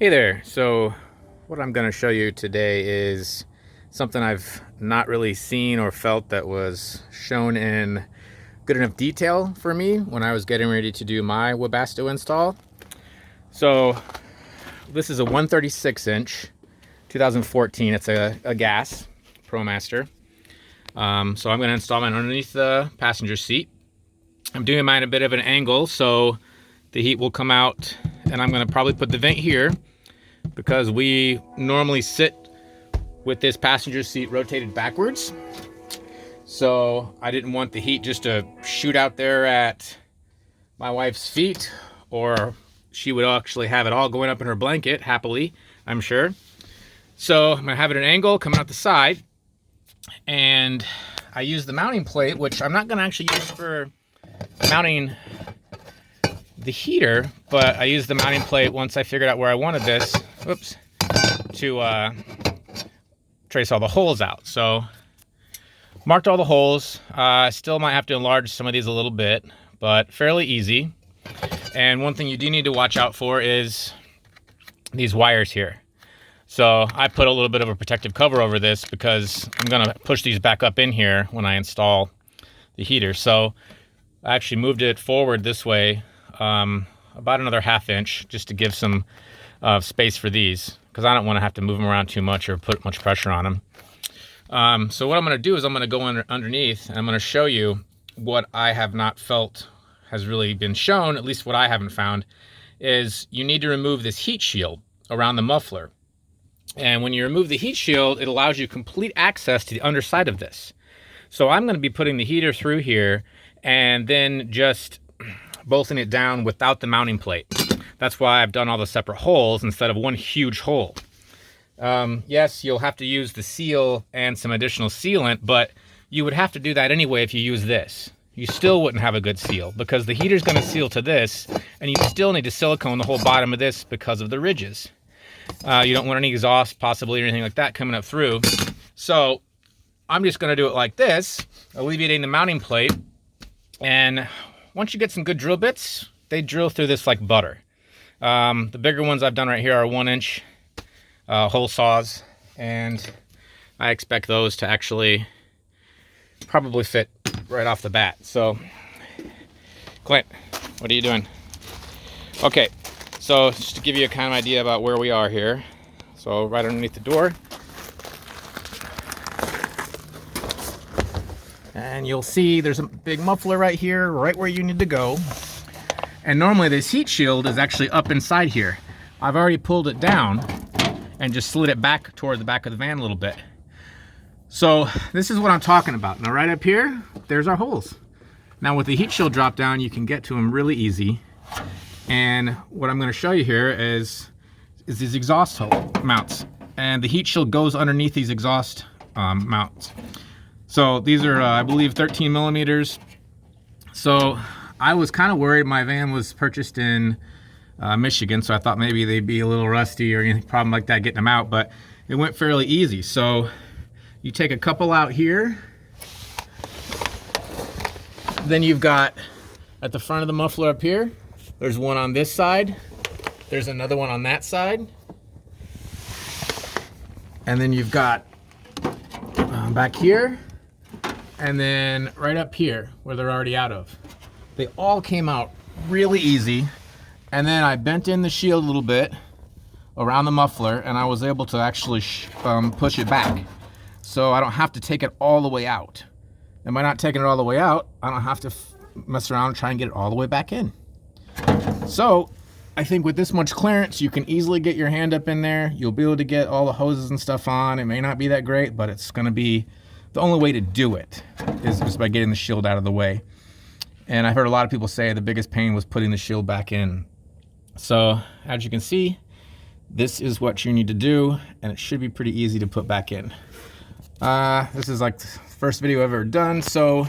Hey there. So what I'm going to show you today is something I've not really seen or felt that was shown in good enough detail for me when I was getting ready to do my Webasto install. So this is a 136 inch 2014. It's a gas Promaster. So I'm going to install mine underneath the passenger seat. I'm doing mine a bit of an angle so the heat will come out, and I'm going to probably put the vent here because we normally sit with this passenger seat rotated backwards. So I didn't want the heat just to shoot out there at my wife's feet, or she would actually have it all going up in her blanket happily, I'm sure. So I'm gonna have it at an angle coming out the side, and I use the mounting plate, which I'm not gonna actually use for mounting the heater, but I used the mounting plate once I figured out where I wanted this, to trace all the holes out. So marked all the holes. Still might have to enlarge some of these a little bit, but fairly easy. And one thing you do need to watch out for is these wires here. So I put a little bit of a protective cover over this because I'm gonna push these back up in here when I install the heater. So I actually moved it forward this way about another ½ inch just to give some space for these, because I don't want to have to move them around too much or put much pressure on them. So what I'm going to do is I'm going to go underneath, and I'm going to show you what I have not felt has really been shown, at least what I haven't found, is you need to remove this heat shield around the muffler. And when you remove the heat shield, it allows you complete access to the underside of this. So I'm going to be putting the heater through here and then just bolting it down without the mounting plate. That's why I've done all the separate holes instead of one huge hole. Yes, you'll have to use the seal and some additional sealant, but you would have to do that anyway if you use this. You still wouldn't have a good seal because the heater's going to seal to this, and you still need to silicone the whole bottom of this because of the ridges. You don't want any exhaust possibly or anything like that coming up through. So I'm just going to do it like this, alleviating the mounting plate. And once you get some good drill bits, they drill through this like butter. The bigger ones I've done right here are 1-inch hole saws, and I expect those to actually probably fit right off the bat. So, Clint, what are you doing? Okay, so just to give you a kind of idea about where we are here. So right underneath the door. And you'll see there's a big muffler right here, right where you need to go. And normally this heat shield is actually up inside here. I've already pulled it down and just slid it back toward the back of the van a little bit. So this is what I'm talking about. Now right up here, there's our holes. Now with the heat shield drop down, you can get to them really easy. And what I'm gonna show you here is these exhaust hole mounts. And the heat shield goes underneath these exhaust mounts. So these are, I believe, 13 millimeters. So I was kind of worried. My van was purchased in Michigan, so I thought maybe they'd be a little rusty or any problem like that getting them out, but it went fairly easy. So you take a couple out here. Then you've got at the front of the muffler up here, there's one on this side. There's another one on that side. And then you've got back here. And then right up here where they're already out of. They all came out really easy. And then I bent in the shield a little bit around the muffler, and I was able to actually push it back. So I don't have to take it all the way out. And by not taking it all the way out, I don't have to mess around and try and get it all the way back in. So I think with this much clearance, you can easily get your hand up in there. You'll be able to get all the hoses and stuff on. It may not be that great, but it's gonna be the only way to do it is just by getting the shield out of the way. And I've heard a lot of people say the biggest pain was putting the shield back in. So as you can see, this is what you need to do, and it should be pretty easy to put back in. This is like the first video I've ever done, so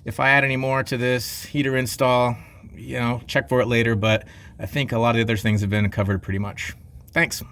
if I add any more to this heater install, you know, check for it later, but I think a lot of the other things have been covered pretty much. Thanks.